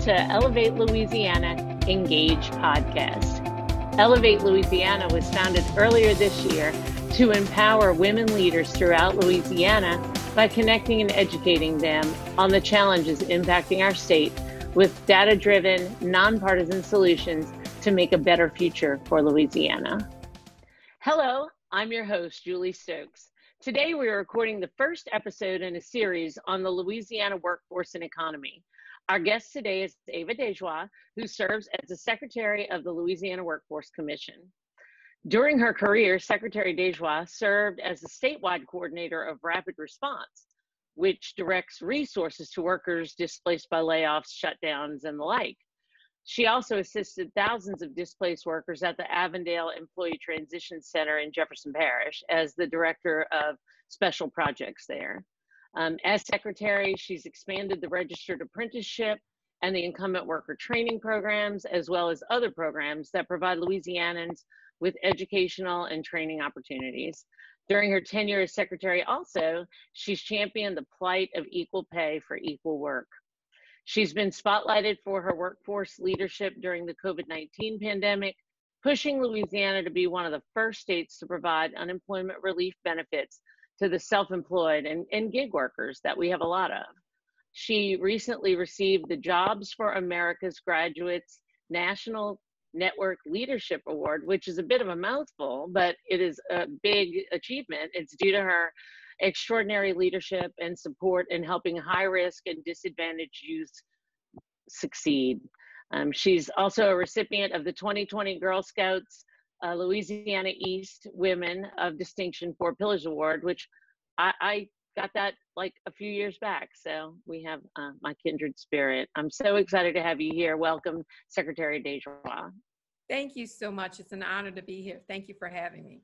to Elevate Louisiana Engage podcast. Elevate Louisiana was founded earlier this year to empower women leaders throughout Louisiana by connecting and educating them on the challenges impacting our state with data-driven, nonpartisan solutions to make a better future for Louisiana. Hello, I'm your host, Julie Stokes. Today, we are recording the first episode in a series on the Louisiana workforce and economy. Our guest today is Ava DeJoie, who serves as the Secretary of the Louisiana Workforce Commission. During her career, Secretary DeJoie served as the statewide coordinator of rapid response, which directs resources to workers displaced by layoffs, shutdowns, and the like. She also assisted thousands of displaced workers at the Avondale Employee Transition Center in Jefferson Parish as the director of special projects there. As secretary, she's expanded the registered apprenticeship and the incumbent worker training programs, as well as other programs that provide Louisianans with educational and training opportunities. During her tenure as secretary also, she's championed the plight of equal pay for equal work. She's been spotlighted for her workforce leadership during the COVID-19 pandemic, pushing Louisiana to be one of the first states to provide unemployment relief benefits to the self-employed and gig workers that we have a lot of. She recently received the Jobs for America's Graduates National Network Leadership Award, which is a bit of a mouthful, but it is a big achievement. It's due to her extraordinary leadership and support in helping high-risk and disadvantaged youth succeed. She's also a recipient of the 2020 Girl Scouts Louisiana East Women of Distinction 4 Pillars Award, which I got that like a few years back. So we have my kindred spirit. I'm so excited to have you here. Welcome, Secretary DeJoie. Thank you so much. It's an honor to be here. Thank you for having me.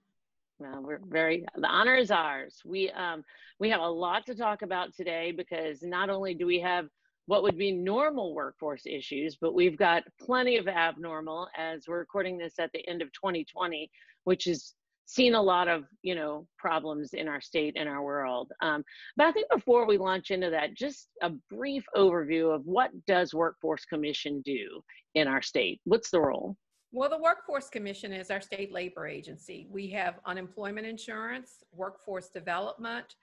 Well, the honor is ours. We have a lot to talk about today because not only do we have what would be normal workforce issues, but we've got plenty of abnormal as we're recording this at the end of 2020, which has seen a lot of, problems in our state and our world. But I think before we launch into that, just a brief overview of what does Workforce Commission do in our state? What's the role? Well, the Workforce Commission is our state labor agency. We have unemployment insurance, workforce development,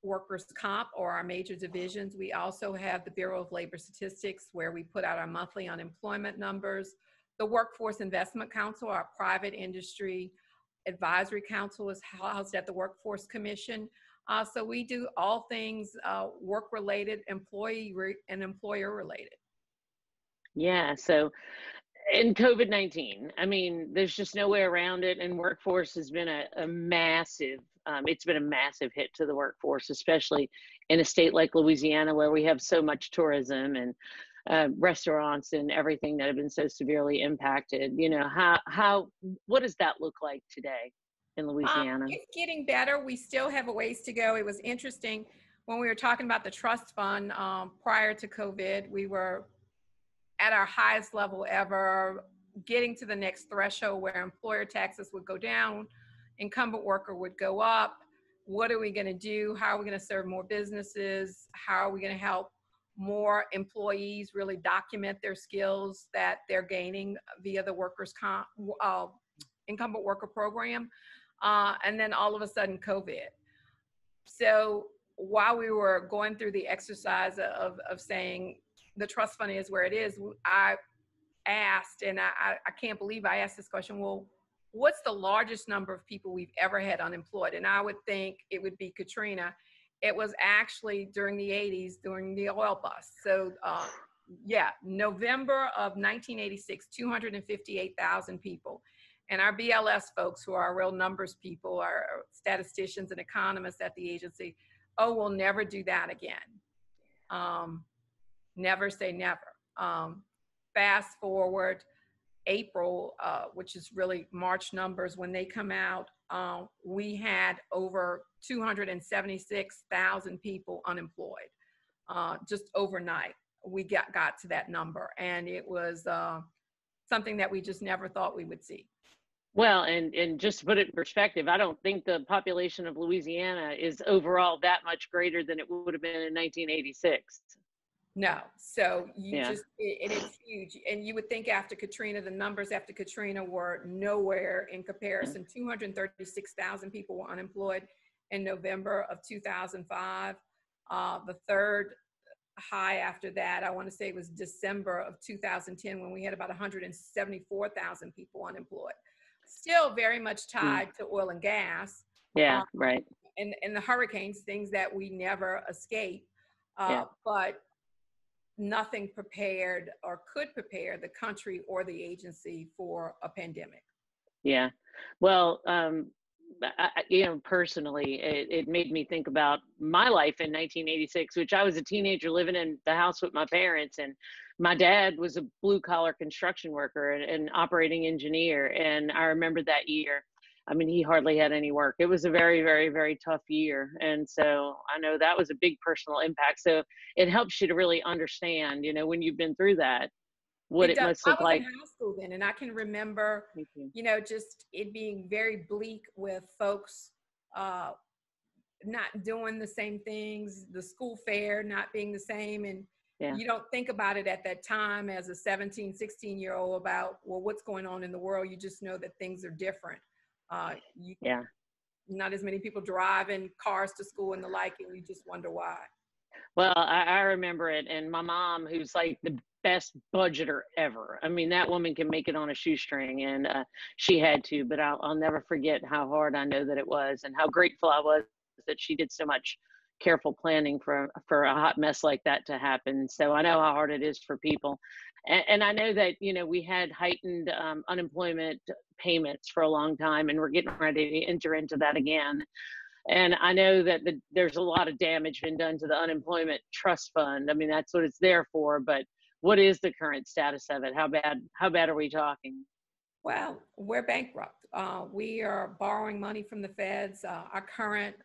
workers' comp, or our major divisions. We also have the Bureau of Labor Statistics, where we put out our monthly unemployment numbers. The Workforce Investment Council, our private industry advisory council, is housed at the Workforce Commission. So we do all things work-related, employee and employer-related. Yeah, so in COVID-19, I mean, there's just no way around it, and workforce has been a massive, it's been a massive hit to the workforce, especially in a state like Louisiana, where we have so much tourism and restaurants and everything that have been so severely impacted. What does that look like today in Louisiana? It's getting better. We still have a ways to go. It was interesting when we were talking about the trust fund prior to COVID, we were at our highest level ever, getting to the next threshold where employer taxes would go down, incumbent worker would go up. What are we going to do? How are we going to serve more businesses? How are we going to help more employees really document their skills that they're gaining via the workers' comp, incumbent worker program? And then all of a sudden, COVID. So while we were going through the exercise of saying the trust fund is where it is, I asked, and I can't believe I asked this question, well, what's the largest number of people we've ever had unemployed? And I would think it would be Katrina. It was actually during the 80s, during the oil bust. So November of 1986, 258,000 people. And our BLS folks, who are real numbers people, are statisticians and economists at the agency, we'll never do that again. Never say never. Fast forward April, which is really March numbers, when they come out, we had over 276,000 people unemployed. Just overnight, we got to that number. And it was something that we just never thought we would see. Well, and just to put it in perspective, I don't think the population of Louisiana is overall that much greater than it would have been in 1986. No. So you Yeah. it's huge. And you would think after Katrina, the numbers after Katrina were nowhere in comparison. 236,000 people were unemployed in November of 2005. The third high after that, I want to say, was December of 2010, when we had about 174,000 people unemployed. Still very much tied to oil and gas. Yeah, right. And the hurricanes, things that we never escape. Yeah. But nothing prepared or could prepare the country or the agency for a pandemic. Yeah. Well, personally, it made me think about my life in 1986, which I was a teenager living in the house with my parents. And my dad was a blue collar construction worker and an operating engineer. And I remember that year. I mean, he hardly had any work. It was a very, very, very tough year. And so I know that was a big personal impact. So it helps you to really understand, when you've been through that, what it must I look was like. in high school then, and I can remember, just it being very bleak with folks not doing the same things, the school fare not being the same. And you don't think about it at that time as a 17, 16-year-old about, well, what's going on in the world. You just know that things are different. Not as many people driving cars to school and the like, and you just wonder why. Well, I remember it. And my mom, who's like the best budgeter ever. I mean, that woman can make it on a shoestring, and she had to, but I'll never forget how hard I know that it was and how grateful I was that she did so much careful planning for a hot mess like that to happen. So I know how hard it is for people. And I know that, we had heightened unemployment payments for a long time, and we're getting ready to enter into that again. And I know that there's a lot of damage been done to the unemployment trust fund. I mean, that's what it's there for. But what is the current status of it? How bad are we talking? Well, we're bankrupt. We are borrowing money from the feds. Our current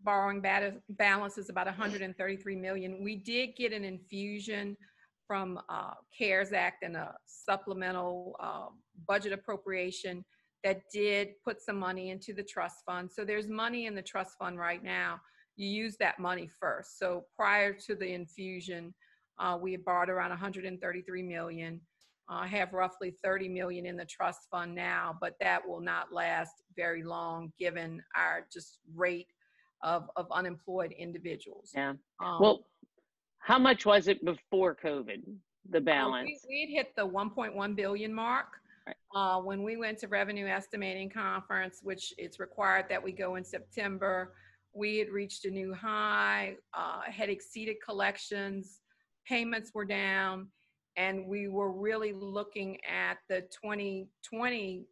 borrowing balance is about $133 million. We did get an infusion from CARES Act and a supplemental budget appropriation that did put some money into the trust fund. So there's money in the trust fund right now. You use that money first. So prior to the infusion, we had borrowed around $133 million. Have roughly $30 million in the trust fund now, but that will not last very long given our just rate of unemployed individuals. Yeah. Well, how much was it before COVID, the balance? We hit the 1.1 billion mark. When we went to Revenue Estimating Conference, which it's required that we go in September, we had reached a new high, had exceeded collections, payments were down, and we were really looking at the 2020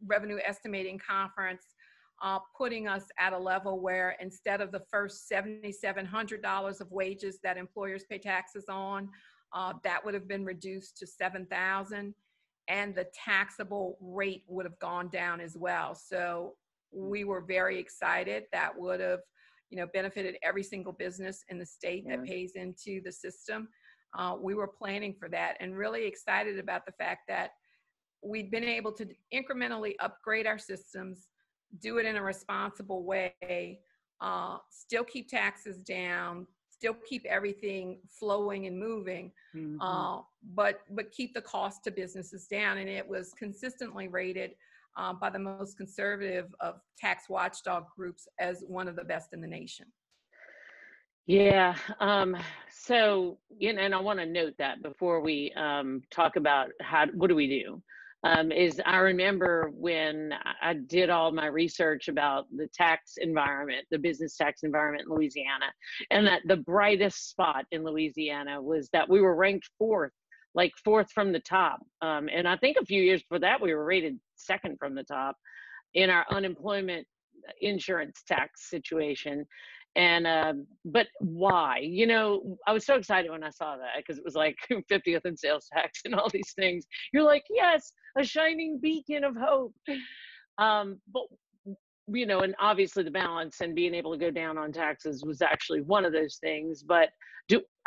Revenue Estimating Conference, putting us at a level where instead of the first $7,700 of wages that employers pay taxes on, that would have been reduced to $7,000. And the taxable rate would have gone down as well. So we were very excited. That would have, benefited every single business in the state that pays into the system. We were planning for that and really excited about the fact that we'd been able to incrementally upgrade our systems, do it in a responsible way, still keep taxes down, still keep everything flowing and moving, but keep the cost to businesses down. And it was consistently rated by the most conservative of tax watchdog groups as one of the best in the nation. Yeah. So, and I want to note that before we talk about what do we do? Is I remember when I did all my research about the tax environment, the business tax environment in Louisiana, and that the brightest spot in Louisiana was that we were ranked fourth from the top. And I think a few years before that, we were rated second from the top in our unemployment insurance tax situation. And but why? I was so excited when I saw that because it was like 50th in sales tax and all these things. You're like, yes, a shining beacon of hope. But and obviously the balance and being able to go down on taxes was actually one of those things. But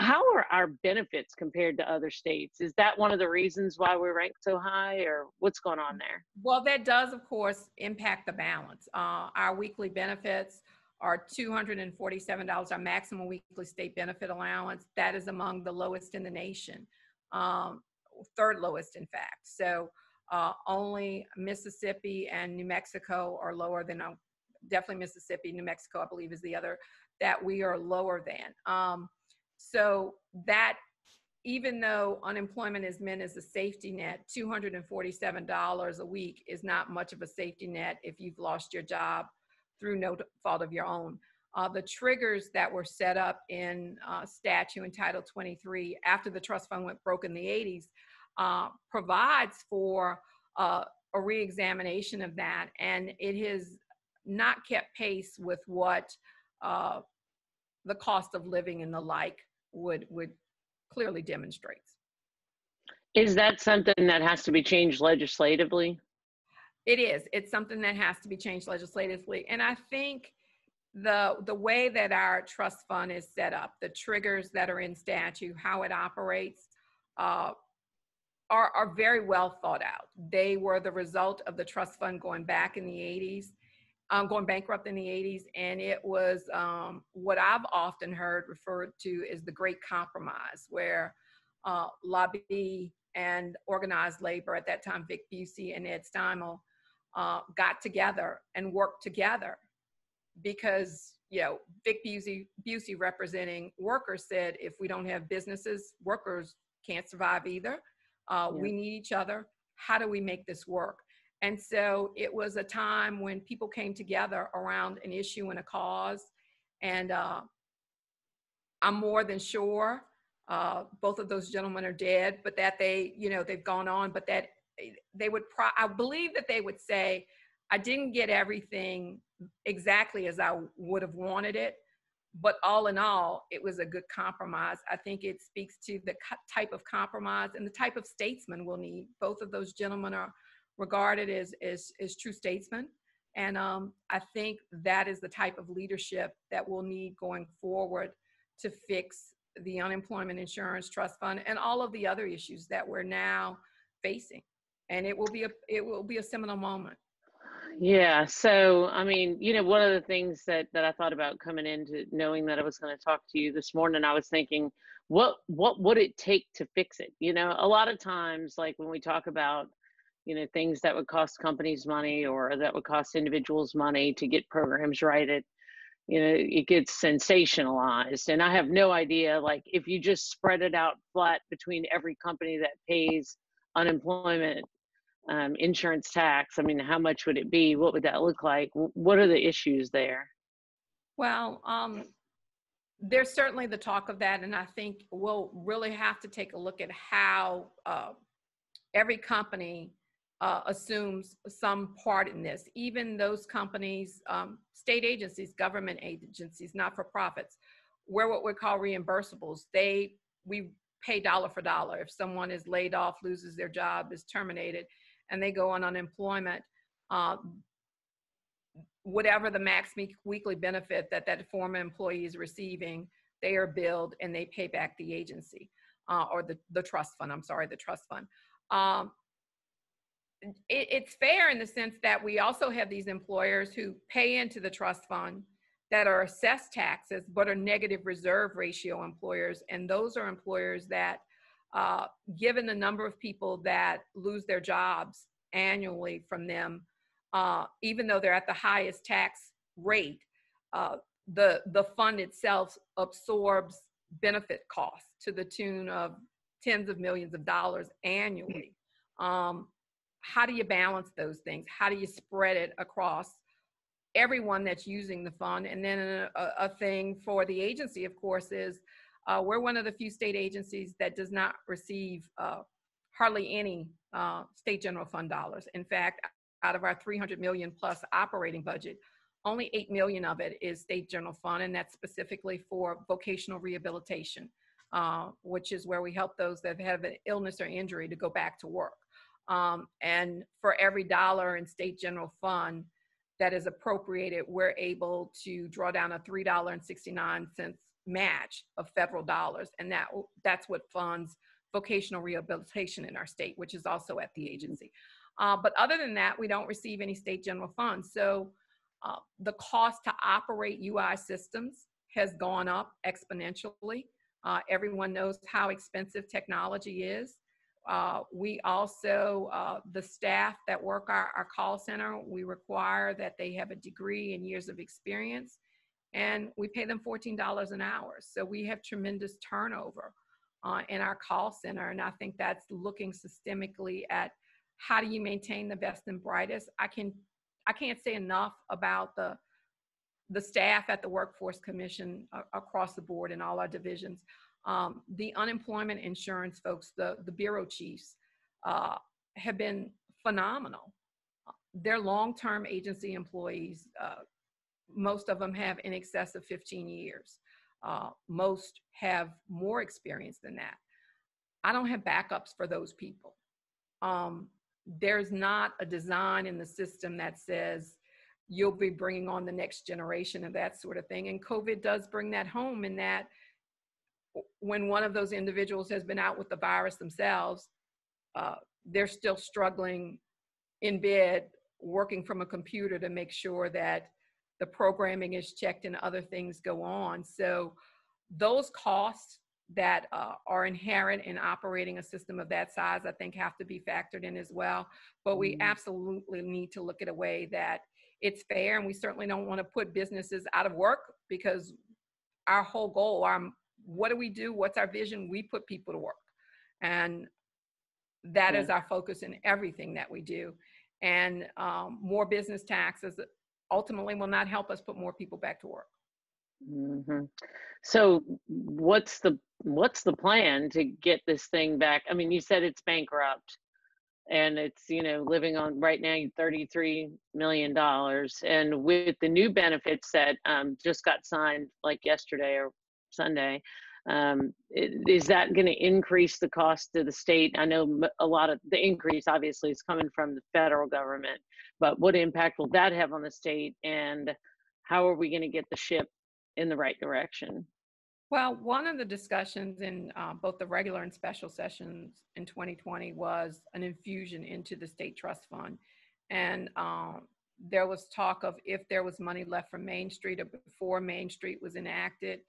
how are our benefits compared to other states? Is that one of the reasons why we're ranked so high, or what's going on there? Well, that does, of course, impact the balance. Our weekly benefits are $247, our maximum weekly state benefit allowance. That is among the lowest in the nation, third lowest, in fact. So only Mississippi and New Mexico are lower than, definitely Mississippi. New Mexico, I believe, is the other that we are lower than. So that, even though unemployment is meant as a safety net, $247 a week is not much of a safety net if you've lost your job through no fault of your own. The triggers that were set up in statute in Title 23 after the trust fund went broke in the 80s provides for a reexamination of that, and it has not kept pace with what the cost of living and the like would clearly demonstrates. Is that something that has to be changed legislatively? It is. It's something that has to be changed legislatively. And I think the way that our trust fund is set up, the triggers that are in statute, how it operates, are very well thought out. They were the result of the trust fund going back in the 80s, going bankrupt in the 80s, and it was what I've often heard referred to as the Great Compromise, where lobby and organized labor, at that time Vic Busey and Ed Steimel, got together and worked together because, you know, Vic Busey representing workers said, if we don't have businesses, workers can't survive either. We need each other. How do we make this work? And so it was a time when people came together around an issue and a cause. And I'm more than sure both of those gentlemen are dead, but that they, you know, they've gone on, but that they would, I believe that they would say, I didn't get everything exactly as I would have wanted it, but all in all, it was a good compromise. I think it speaks to the type of compromise and the type of statesman we'll need. Both of those gentlemen are regarded as true statesmen. And I think that is the type of leadership that we'll need going forward to fix the unemployment insurance trust fund and all of the other issues that we're now facing. And it will be a seminal moment. Yeah. So, I mean, you know, one of the things that I thought about coming into knowing that I was going to talk to you this morning, I was thinking, what would it take to fix it? You know, a lot of times, like when we talk about, you know, things that would cost companies money or that would cost individuals money to get programs right, you know, it gets sensationalized. And I have no idea, like, if you just spread it out flat between every company that pays unemployment insurance tax, I mean, how much would it be? What would that look like? What are the issues there? Well, there's certainly the talk of that. And I think we'll really have to take a look at how every company assumes some part in this. Even those companies, state agencies, government agencies, not-for-profits, we're what we call reimbursables. We pay dollar for dollar. If someone is laid off, loses their job, is terminated, and they go on unemployment, whatever the max weekly benefit that former employee is receiving, they are billed and they pay back the agency or the trust fund. I'm sorry, the trust fund. It's fair in the sense that we also have these employers who pay into the trust fund that are assessed taxes but are negative reserve ratio employers, and those are employers that given the number of people that lose their jobs annually from them, even though they're at the highest tax rate, the fund itself absorbs benefit costs to the tune of tens of millions of dollars annually. How do you balance those things? How do you spread it across everyone that's using the fund? And then a thing for the agency, of course, is we're one of the few state agencies that does not receive hardly any state general fund dollars. In fact, out of our 300 million plus operating budget, only 8 million of it is state general fund, and that's specifically for vocational rehabilitation, which is where we help those that have an illness or injury to go back to work. And for every dollar in state general fund that is appropriated, we're able to draw down a $3.69 match of federal dollars. And that's what funds vocational rehabilitation in our state, which is also at the agency. But other than that, we don't receive any state general funds. So The cost to operate UI systems has gone up exponentially. Everyone knows how expensive technology is. We also, the staff that work our call center, we require that they have a degree and years of experience, and we pay them $14 an hour. So we have tremendous turnover in our call center, and I think that's looking systemically at how do you maintain the best and brightest. I can't say enough about the staff at the Workforce Commission across the board in all our divisions. The unemployment insurance folks, the bureau chiefs, have been phenomenal. They're long-term agency employees. Most of them have in excess of 15 years. Most have more experience than that. I don't have backups for those people. There's not a design in the system that says you'll be bringing on the next generation of that sort of thing. And COVID does bring that home, in that when one of those individuals has been out with the virus themselves, they're still struggling in bed, working from a computer to make sure that the programming is checked and other things go on. So those costs that are inherent in operating a system of that size, I think, have to be factored in as well. But we absolutely need to look at a way that it's fair, and we certainly don't want to put businesses out of work, because our whole goal, what do we do? What's our vision? We put people to work. And that is our focus in everything that we do. And more business taxes ultimately will not help us put more people back to work. Mm-hmm. So what's the plan to get this thing back? I mean, you said it's bankrupt, and it's, living on right now $33 million. And with the new benefits that just got signed like yesterday or Sunday, is that going to increase the cost to the state? I know a lot of the increase obviously is coming from the federal government, but what impact will that have on the state, and how are we going to get the ship in the right direction? Well, one of the discussions in both the regular and special sessions in 2020 was an infusion into the state trust fund. And there was talk of, if there was money left from Main Street or before Main Street was enacted,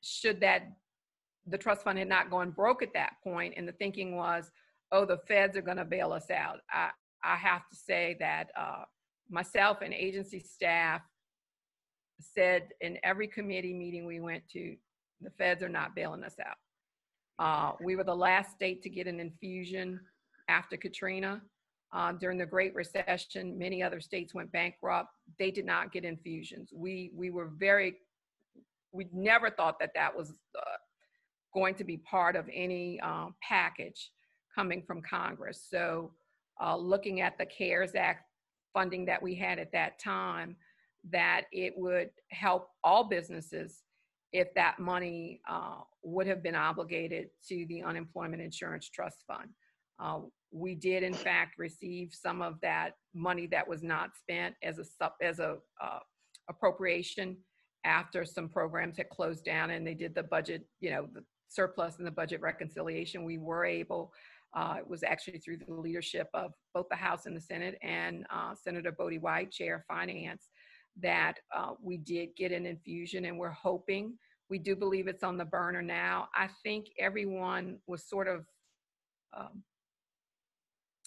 should the trust fund had not gone broke at that point, and the thinking was, oh, the feds are going to bail us out. I have to say that myself and agency staff said in every committee meeting we went to, the feds are not bailing us out. We were the last state to get an infusion after Katrina. During the Great Recession, many other states went bankrupt. They did not get infusions. We never thought that was going to be part of any package coming from Congress. So looking at the CARES Act funding that we had at that time, that it would help all businesses if that money would have been obligated to the Unemployment Insurance Trust Fund. We did, in fact, receive some of that money that was not spent as a appropriation after some programs had closed down and they did the budget, the surplus and the budget reconciliation. We were able, it was actually through the leadership of both the House and the Senate, and Senator Bodie White, Chair of Finance, that we did get an infusion, and we're hoping, we do believe it's on the burner now. I think everyone was sort of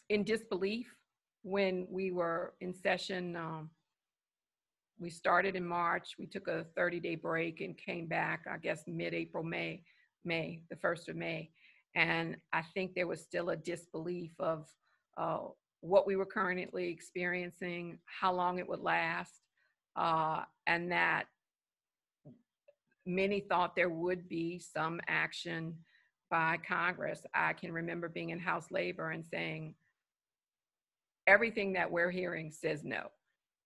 in disbelief when we were in session. We started in March, we took a 30-day break and came back, I guess, mid-April, May, the 1st of May. And I think there was still a disbelief of what we were currently experiencing, how long it would last. And that many thought there would be some action by Congress. I can remember being in House Labor and saying, everything that we're hearing says no,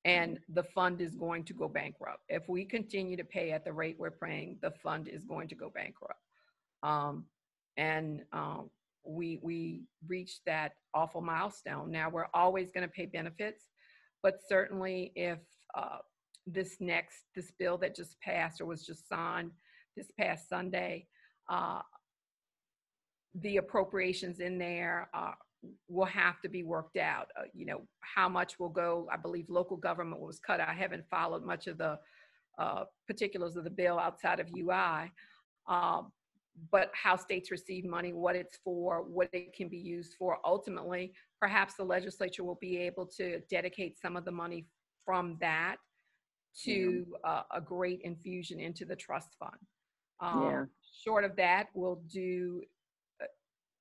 and the fund is going to go bankrupt. If we continue to pay at the rate we're paying, the fund is going to go bankrupt. We reached that awful milestone. Now we're always going to pay benefits, but certainly if this bill that just passed or was just signed this past Sunday, the appropriations in there will have to be worked out. You know, how much will go, I believe local government was cut. I haven't followed much of the particulars of the bill outside of UI, but how states receive money, what it's for, what it can be used for. Ultimately, perhaps the legislature will be able to dedicate some of the money from that to a great infusion into the trust fund. Short of that, we'll do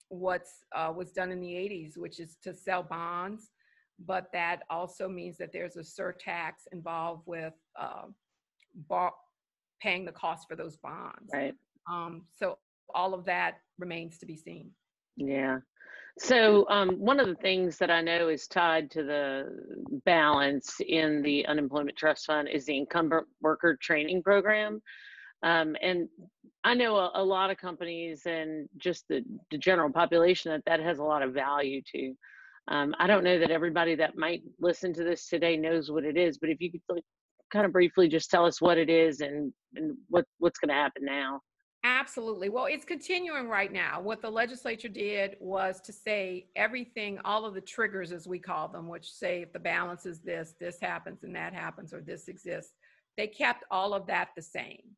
what's was done in the 80s, which is to sell bonds, but that also means that there's a surtax involved with paying the cost for those bonds. Right. So all of that remains to be seen. Yeah. So one of the things that I know is tied to the balance in the unemployment trust fund is the incumbent worker training program. And I know a lot of companies and just the general population that has a lot of value to. I don't know that everybody that might listen to this today knows what it is, but if you could kind of briefly just tell us what it is and what's going to happen now. Absolutely. Well, it's continuing right now. What the legislature did was to say everything, all of the triggers, as we call them, which say if the balance is this happens and that happens, or this exists. They kept all of that the same.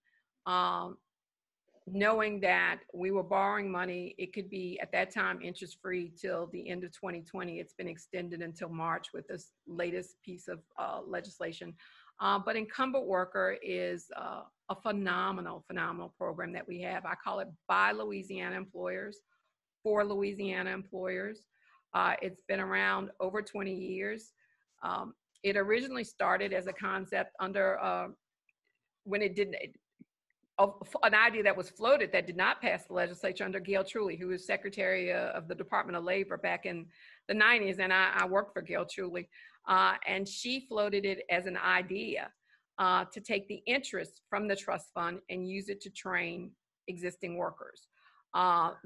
Knowing that we were borrowing money, it could be at that time interest-free till the end of 2020. It's been extended until March with this latest piece of legislation. But incumbent worker is a phenomenal program that we have. I call it by Louisiana employers, for Louisiana employers. It's been around over 20 years. It originally started as a concept under, when it didn't, an idea that was floated that did not pass the legislature under Gail Truly, who was Secretary of the Department of Labor back in the 90s, and I worked for Gail Truly. And she floated it as an idea to take the interest from the trust fund and use it to train existing workers.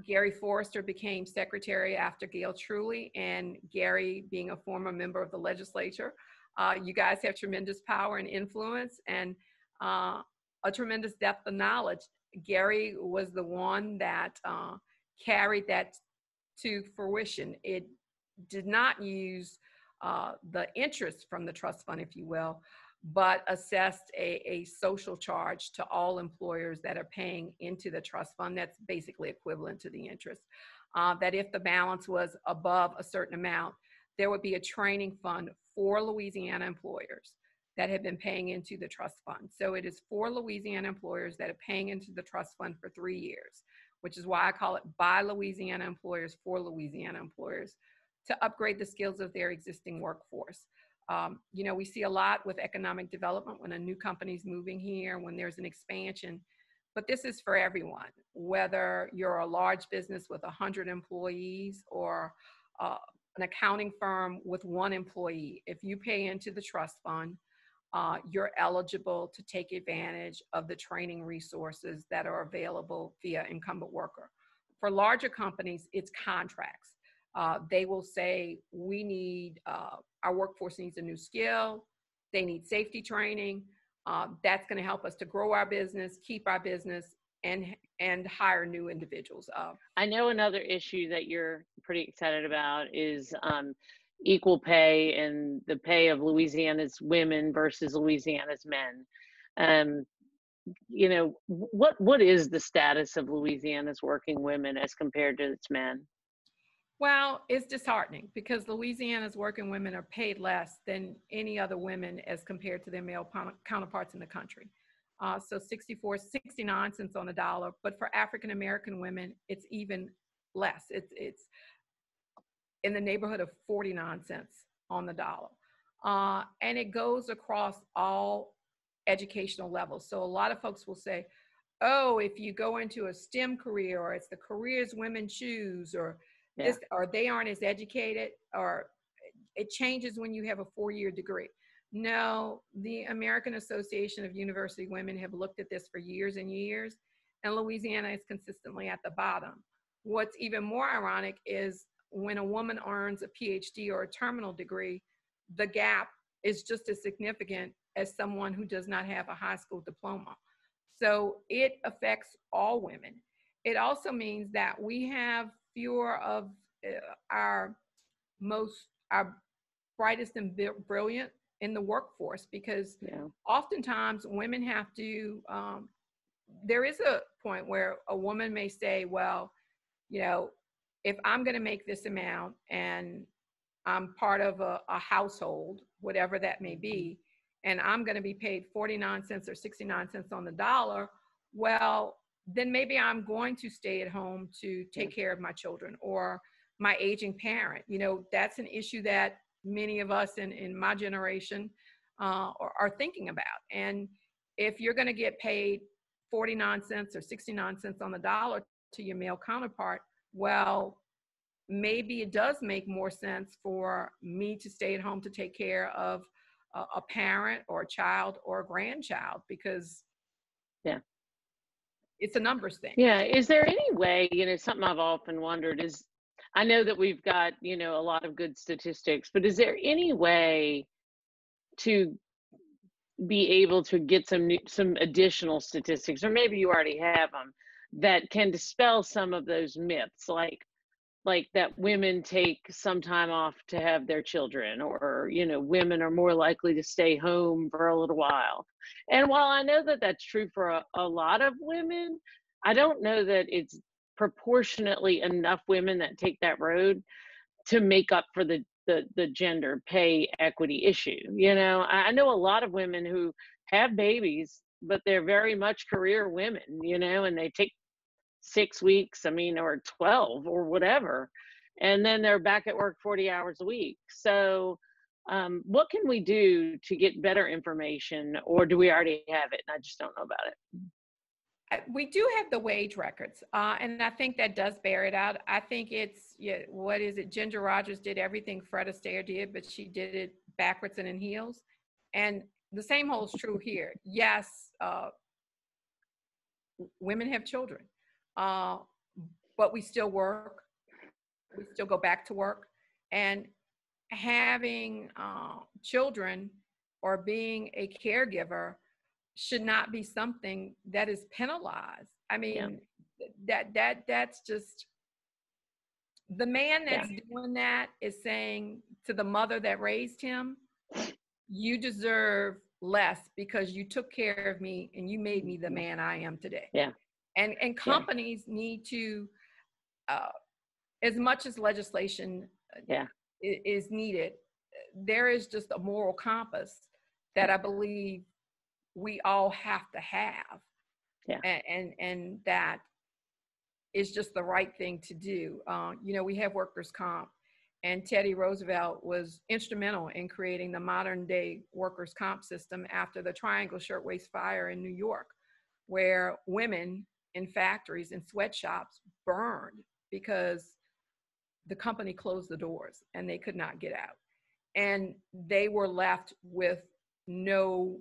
Gary Forrester became secretary after Gail Truly, and Gary, being a former member of the legislature, you guys have tremendous power and influence and a tremendous depth of knowledge. Gary was the one that carried that to fruition. It did not use the interest from the trust fund, if you will, but assessed a social charge to all employers that are paying into the trust fund that's basically equivalent to the interest. That if the balance was above a certain amount, there would be a training fund for Louisiana employers that have been paying into the trust fund. So it is for Louisiana employers that are paying into the trust fund for 3 years, which is why I call it by Louisiana employers for Louisiana employers, to upgrade the skills of their existing workforce. You know, we see a lot with economic development when a new company's moving here, when there's an expansion, but this is for everyone, whether you're a large business with 100 employees or an accounting firm with 1 employee. If you pay into the trust fund, you're eligible to take advantage of the training resources that are available via incumbent worker. For larger companies, it's contracts. They will say, we need, our workforce needs a new skill. They need safety training. That's going to help us to grow our business, keep our business, and hire new individuals. I know another issue that you're pretty excited about is equal pay and the pay of Louisiana's women versus Louisiana's men. You know, what is the status of Louisiana's working women as compared to its men? Well, it's disheartening because Louisiana's working women are paid less than any other women as compared to their male counterparts in the country. So 69 cents on the dollar, but for African American women, it's even less. It's in the neighborhood of 49 cents on the dollar. And it goes across all educational levels. So a lot of folks will say, oh, if you go into a STEM career, or it's the careers women choose, or this, or they aren't as educated, or it changes when you have a 4-year degree. No, the American Association of University Women have looked at this for years and years, and Louisiana is consistently at the bottom. What's even more ironic is when a woman earns a PhD or a terminal degree, the gap is just as significant as someone who does not have a high school diploma. So it affects all women. It also means that we have fewer of our our brightest and brilliant in the workforce, because oftentimes women have to, there is a point where a woman may say, well, if I'm going to make this amount and I'm part of a household, whatever that may be, and I'm going to be paid 49 cents or 69 cents on the dollar, well, then maybe I'm going to stay at home to take care of my children or my aging parent. That's an issue that many of us in my generation are thinking about. And if you're going to get paid 49 cents or 69 cents on the dollar to your male counterpart, well, maybe it does make more sense for me to stay at home to take care of a parent or a child or a grandchild, because it's a numbers thing. Yeah. Is there any way, something I've often wondered is, I know that we've got, a lot of good statistics, but is there any way to be able to get some additional statistics, or maybe you already have them, that can dispel some of those myths, like that women take some time off to have their children, or women are more likely to stay home for a little while? And while I know that that's true for a lot of women, I don't know that it's proportionately enough women that take that road to make up for the gender pay equity issue. I know a lot of women who have babies, but they're very much career women, and they take 6 weeks, or 12 or whatever, and then they're back at work 40 hours a week. So what can we do to get better information, or do we already have it and I just don't know about it? We do have the wage records, and I think that does bear it out. I think it's, what is it? Ginger Rogers did everything Fred Astaire did, but she did it backwards and in heels. And the same holds true here. Yes, women have children, but we still work. We still go back to work. And having children or being a caregiver should not be something that is penalized. That's just, the man that's doing that is saying to the mother that raised him, you deserve less because you took care of me and you made me the man I am today. And companies need to, as much as legislation is needed, there is just a moral compass that I believe we all have to have. And that is just the right thing to do. We have workers' comp, and Teddy Roosevelt was instrumental in creating the modern day workers' comp system after the Triangle Shirtwaist Fire in New York, where women in factories and sweatshops burned because the company closed the doors and they could not get out. And they were left with no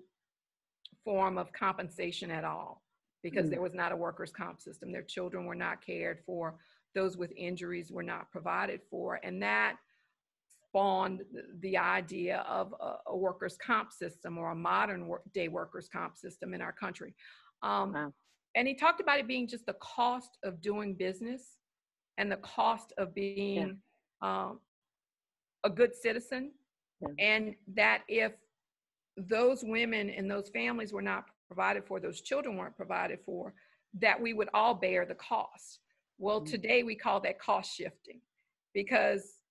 form of compensation at all, because there was not a workers' comp system. Their children were not cared for. Those with injuries were not provided for. And that spawned the idea of a workers' comp system, or a modern day workers' comp system in our country. And he talked about it being just the cost of doing business and the cost of being a good citizen. And that if those women and those families were not provided for, those children weren't provided for, that we would all bear the cost. Well, today we call that cost shifting, because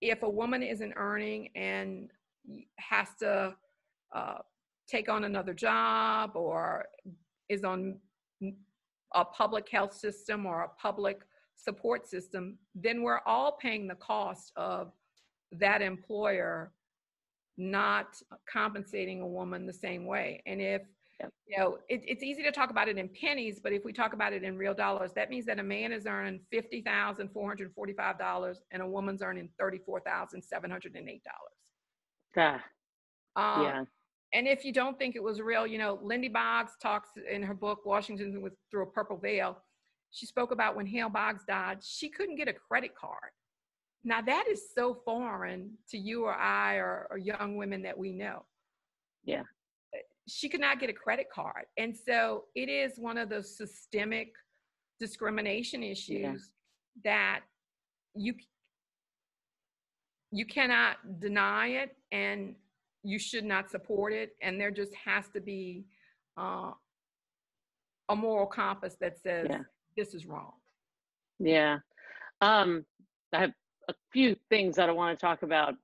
if a woman isn't earning and has to take on another job, or is on a public health system or a public support system, then we're all paying the cost of that employer not compensating a woman the same way. And if, it's easy to talk about it in pennies, but if we talk about it in real dollars, that means that a man is earning $50,445 and a woman's earning $34,708. And if you don't think it was real, Lindy Boggs talks in her book, Washington Through a Purple Veil. She spoke about when Hale Boggs died, she couldn't get a credit card. Now that is so foreign to you or I or young women that we know. She could not get a credit card. And so it is one of those systemic discrimination issues that you cannot deny it, and you should not support it. And there just has to be a moral compass that says this is wrong. Yeah. I have a few things that I want to talk about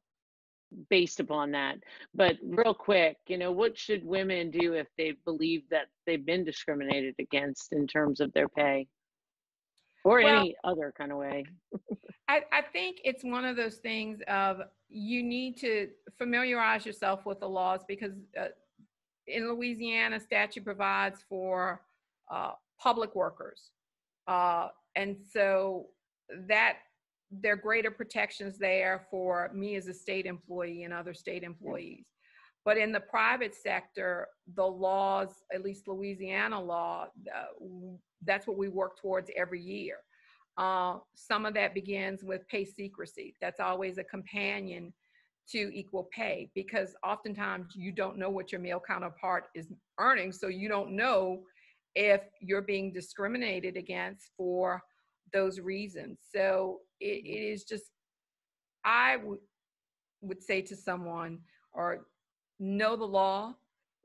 based upon that, but real quick, what should women do if they believe that they've been discriminated against in terms of their pay or any other kind of way? I think it's one of those things of you need to familiarize yourself with the laws, because in Louisiana, statute provides for public workers. And so that there are greater protections there for me as a state employee and other state employees. But in the private sector, the laws, at least Louisiana law, that's what we work towards every year. Some of that begins with pay secrecy. That's always a companion to equal pay, because oftentimes you don't know what your male counterpart is earning, so you don't know if you're being discriminated against for those reasons. So it is just, I would say to someone, or know the law,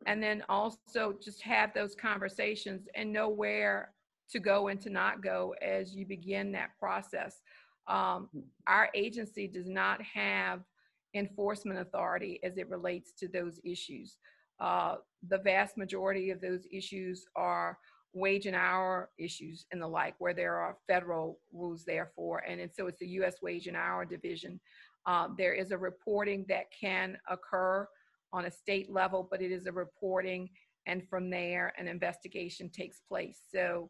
and then also just have those conversations and know where to go and to not go as you begin that process. Our agency does not have enforcement authority as it relates to those issues. The vast majority of those issues are wage and hour issues and the like, where there are federal rules therefore, and so it's the U.S. Wage and Hour Division. There is a reporting that can occur on a state level, but it is a reporting, and from there an investigation takes place. So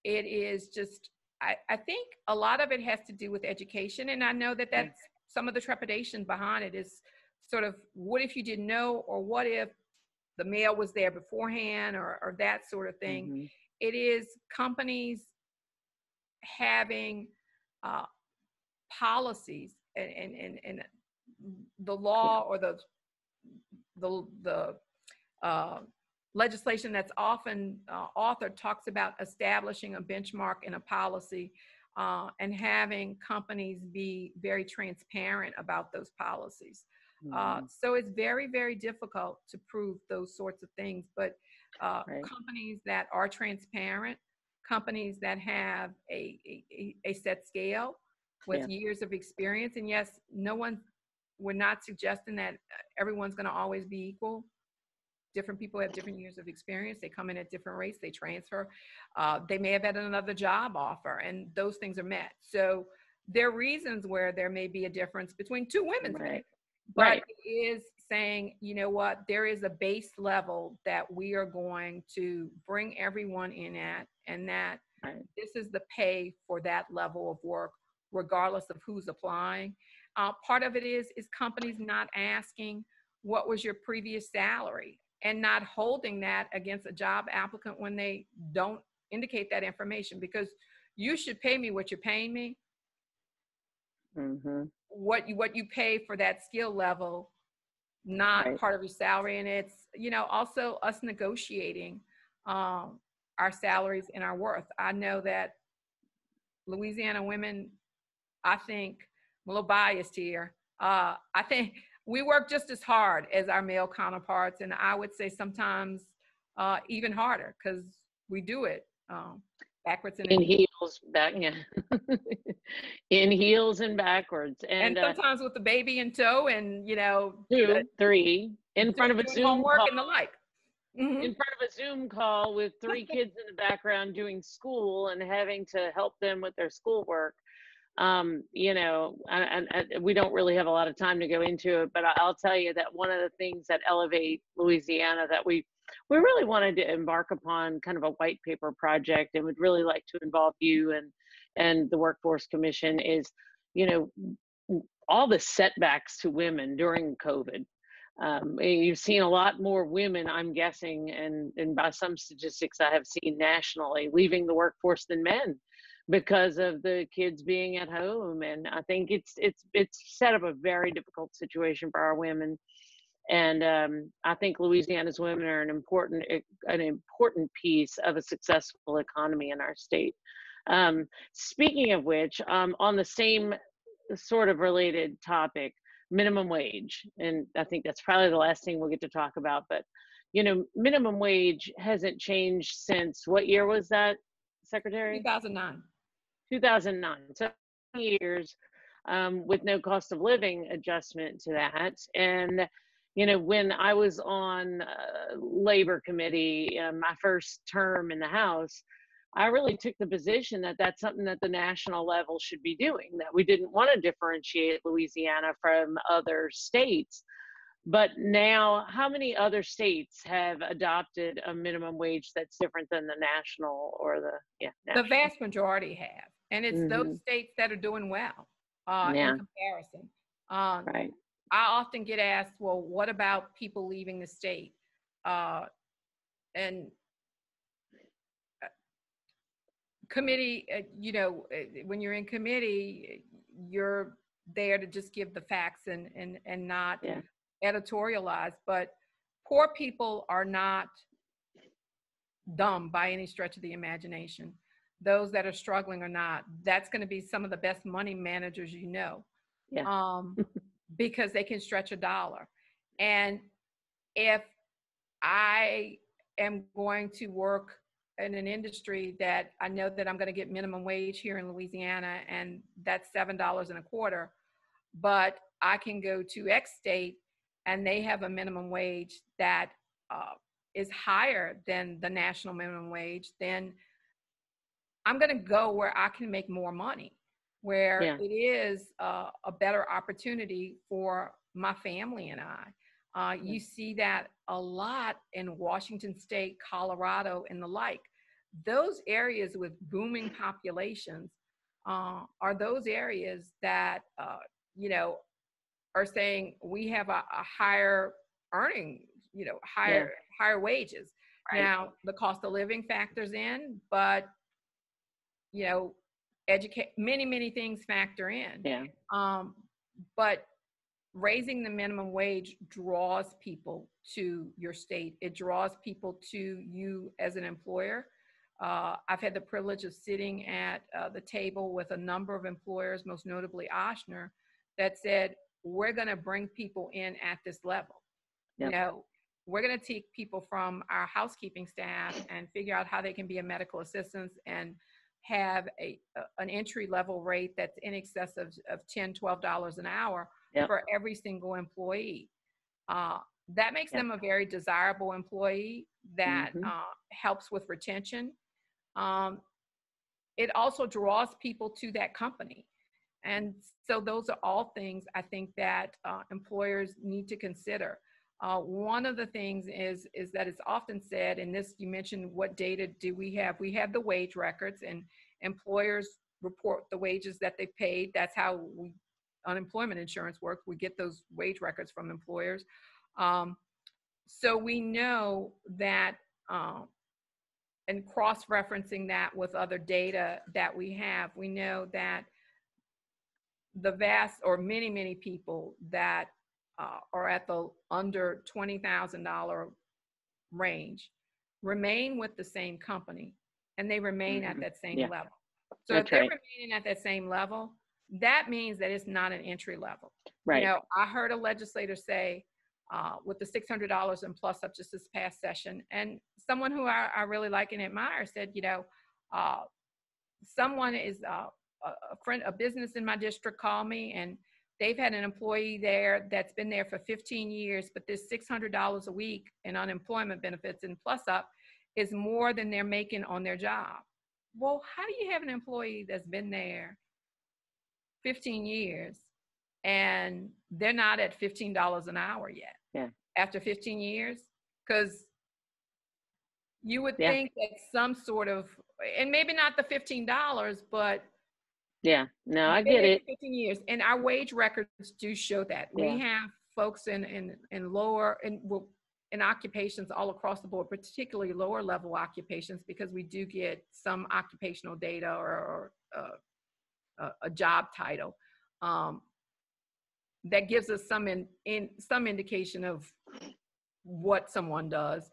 it is just, I think a lot of it has to do with education, and I know that that's some of the trepidation behind it is sort of, what if you didn't know, or what if the mail was there beforehand, or that sort of thing. Mm-hmm. It is companies having policies and the law or the legislation that's often authored talks about establishing a benchmark and a policy, and having companies be very transparent about those policies. So it's very, very difficult to prove those sorts of things, but companies that are transparent, companies that have a set scale with years of experience, and yes, we're not suggesting that everyone's going to always be equal. Different people have different years of experience. They come in at different rates. They transfer. They may have had another job offer, and those things are met. So there are reasons where there may be a difference between two women's pay. But it is saying, you know what, there is a base level that we are going to bring everyone in at, and that this is the pay for that level of work, regardless of who's applying. Part of it is companies not asking, what was your previous salary, and not holding that against a job applicant when they don't indicate that information, because you should pay me what you're paying me. Mm-hmm. What you pay for that skill level, not part of your salary. And it's, also us negotiating our salaries and our worth. I know that Louisiana women, I think, I'm a little biased here, I think we work just as hard as our male counterparts, and I would say sometimes even harder, because we do it backwards and in heels, back, in heels and backwards, and sometimes with the baby in tow, and 2, 3 in front of a Zoom call and the like. Mm-hmm. In front of a Zoom call with 3 kids in the background doing school and having to help them with their schoolwork. And we don't really have a lot of time to go into it, but I'll tell you that one of the things that Elevate Louisiana that we really wanted to embark upon, kind of a white paper project, and would really like to involve you and the Workforce Commission, is, all the setbacks to women during COVID. You've seen a lot more women, I'm guessing, and by some statistics I have seen nationally, leaving the workforce than men, because of the kids being at home. And I think it's set up a very difficult situation for our women. And I think Louisiana's women are an important piece of a successful economy in our state. Speaking of which, on the same sort of related topic, minimum wage. And I think that's probably the last thing we'll get to talk about. But, minimum wage hasn't changed since, what year was that, Secretary? 2009. 2009. So years, with no cost of living adjustment to that. And, when I was on labor committee, my first term in the House, I really took the position that that's something that the national level should be doing, that we didn't want to differentiate Louisiana from other states. But now, how many other states have adopted a minimum wage that's different than the national or the The national? vast majority have, and it's those Mm-hmm. states that are doing well Yeah, in comparison. right. I often get asked, well, what about people leaving the state? And committee, when you're in committee, you're there to just give the facts and not Yeah, editorialize. But poor people are not dumb by any stretch of the imagination. Those that are struggling are not. That's going to be some of the best money managers yeah, because they can stretch a dollar. And if I am going to work in an industry that I know that I'm going to get minimum wage here in Louisiana, and that's $7.25, but I can go to X state and they have a minimum wage that is higher than the national minimum wage, then I'm going to go where I can make more money, where yeah, it is a better opportunity for my family and I. You see that a lot in Washington State, Colorado, and the like. Those areas with booming populations are those areas that, are saying we have a higher earning, yeah, higher wages. right. Now, the cost of living factors in, but many things factor in. Yeah, But raising the minimum wage draws people to your state. It draws people to you as an employer. I've had the privilege of sitting at the table with a number of employers, most notably Oshner, that said, we're going to bring people in at this level. yep, We're going to take people from our housekeeping staff and figure out how they can be a medical assistant and have an entry level rate that's in excess of $10, $12 an hour yep, for every single employee. That makes yep. them a very desirable employee that Mm-hmm. helps with retention. It also draws people to that company. And so those are all things I think that employers need to consider. One of the things is that it's often said, and this, you mentioned, what data do we have? We have the wage records, and employers report the wages that they paid. That's how unemployment insurance works. We get those wage records from employers. So we know that, and cross-referencing that with other data that we have, we know that the vast, or many people that are at the under $20,000 range remain with the same company, and they remain at that same Yeah, level. So if that's they're right. remaining at that same level, that means that it's not an entry level. Right. I heard a legislator say with the $600 and plus up just this past session, and someone who I really like and admire said, someone is a business in my district called me, and they've had an employee there that's been there for 15 years, but this $600 a week in unemployment benefits and plus up is more than they're making on their job. Well, how do you have an employee that's been there 15 years and they're not at $15 an hour yet? Yeah. After 15 years? Because you would Yeah. think that some sort of, and maybe not the $15, but yeah, no, I been get there it. for 15 years, and our wage records do show that. Yeah. We have folks in lower, in occupations all across the board, particularly lower level occupations, because we do get some occupational data or a job title that gives us some indication of what someone does.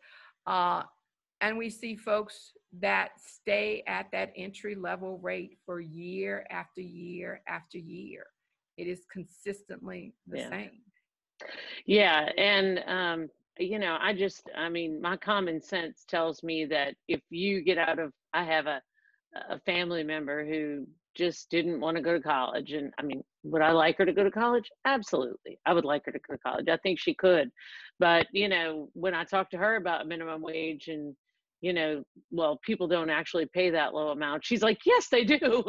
And we see folks that stay at that entry level rate for year after year after year. it is consistently the same. Yeah. And, I mean, my common sense tells me that if you get out of, I have a family member who just didn't want to go to college. And I mean, would I like her to go to college? Absolutely. I would like her to go to college. I think she could. But, when I talk to her about minimum wage and, well, people don't actually pay that low amount. She's like, yes, they do.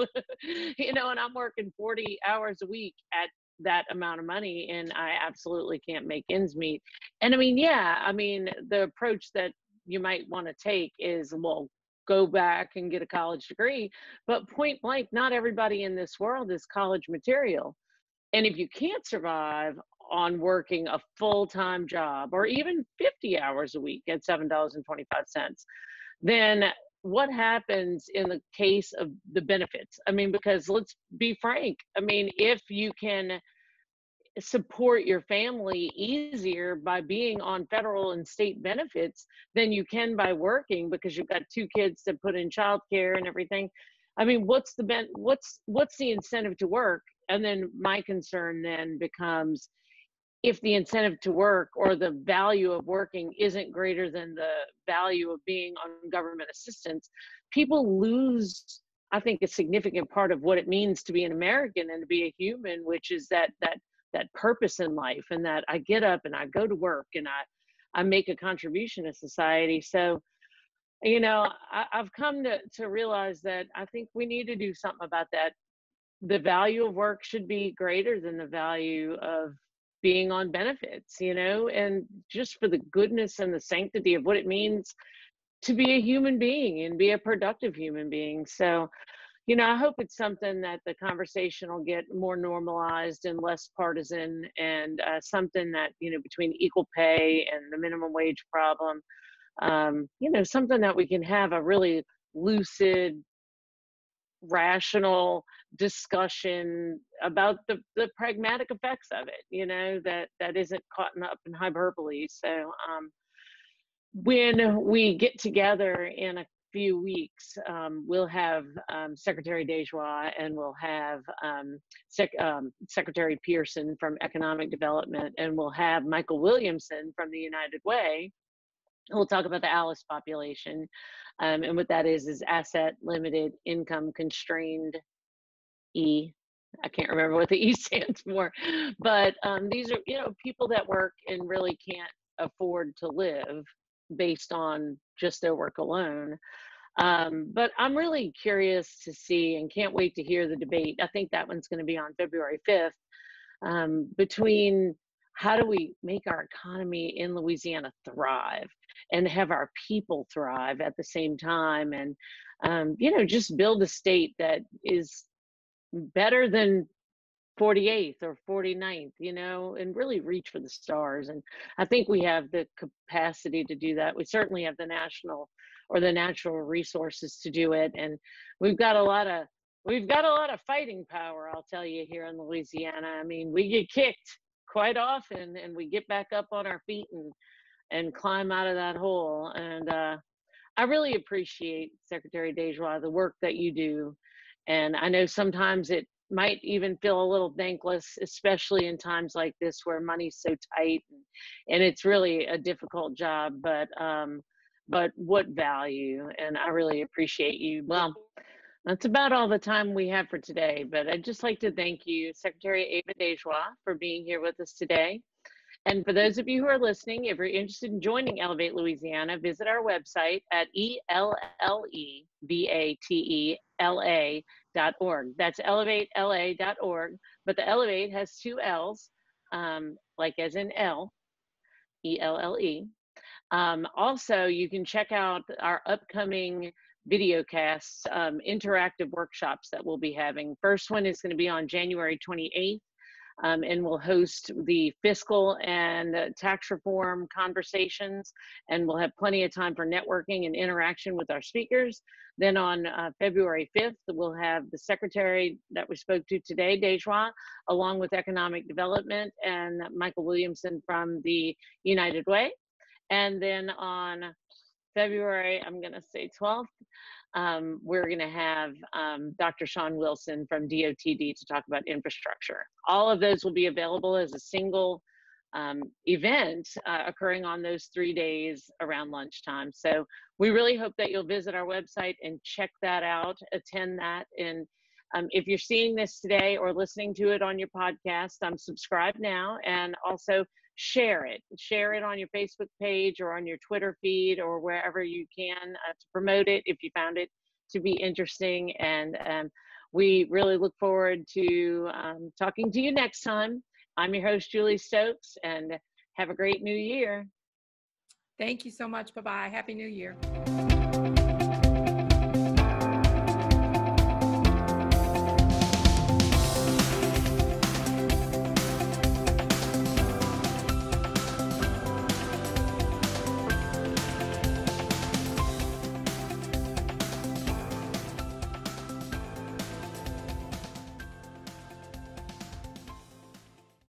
And I'm working 40 hours a week at that amount of money and I absolutely can't make ends meet. And I mean, the approach that you might want to take is, well, go back and get a college degree. But point blank, not everybody in this world is college material. And if you can't survive on working a full-time job or even 50 hours a week at $7.25, then what happens in the case of the benefits? I mean, because let's be frank, I mean, if you can support your family easier by being on federal and state benefits than you can by working because you've got two kids to put in childcare and everything. I mean, what's the incentive to work? And then my concern then becomes if the incentive to work or the value of working isn't greater than the value of being on government assistance, people lose, I think, a significant part of what it means to be an American and to be a human, which is that purpose in life, and that I get up and I go to work and I make a contribution to society. So, I've come to realize that I think we need to do something about that. The value of work should be greater than the value of being on benefits, and just for the goodness and the sanctity of what it means to be a human being and be a productive human being. So, I hope it's something that the conversation will get more normalized and less partisan, and something that, between equal pay and the minimum wage problem, something that we can have a really lucid, rational discussion about the pragmatic effects of it, that isn't caught up in hyperbole. So when we get together in a few weeks, we'll have Secretary DeJoie and we'll have Secretary Pearson from Economic Development, and we'll have Michael Williamson from the United Way. We'll talk about the ALICE population, and what that is asset limited, income constrained, E. I can't remember what the E stands for, but these are, people that work and really can't afford to live based on just their work alone. But I'm really curious to see and can't wait to hear the debate. I think that one's going to be on February 5th, between how do we make our economy in Louisiana thrive and have our people thrive at the same time, and just build a state that is better than 48th or 49th, and really reach for the stars. And I think we have the capacity to do that. We certainly have the national or the natural resources to do it. And we've got a lot of fighting power, I'll tell you, here in Louisiana. I mean, we get kicked quite often and we get back up on our feet and climb out of that hole. And I really appreciate, Secretary DeJoie, the work that you do. And I know sometimes it might even feel a little thankless, especially in times like this where money's so tight and it's really a difficult job, but what value. And I really appreciate you. Well, that's about all the time we have for today, but I'd just like to thank you, Secretary Ava DeJoie, for being here with us today. And for those of you who are listening, if you're interested in joining Elevate Louisiana, visit our website at ellevatela.org. That's elevatela.org, but the Elevate has two L's, like as in L, E-L-L-E. Also, you can check out our upcoming Videocast interactive workshops that we'll be having. First one is going to be on January 28th. And we'll host the fiscal and tax reform conversations, and we'll have plenty of time for networking and interaction with our speakers. Then on February 5th, we'll have the secretary that we spoke to today, DeJoie, along with Economic Development, and Michael Williamson from the United Way. And then on February, I'm going to say 12th, we're going to have Dr. Sean Wilson from DOTD to talk about infrastructure. All of those will be available as a single event occurring on those 3 days around lunchtime. So we really hope that you'll visit our website and check that out, attend that. And if you're seeing this today or listening to it on your podcast, subscribe now, and also share it. Share it on your Facebook page or on your Twitter feed or wherever you can to promote it if you found it to be interesting. And we really look forward to talking to you next time. I'm your host, Julie Stokes, and have a great new year. Thank you so much. Bye-bye. Happy New Year.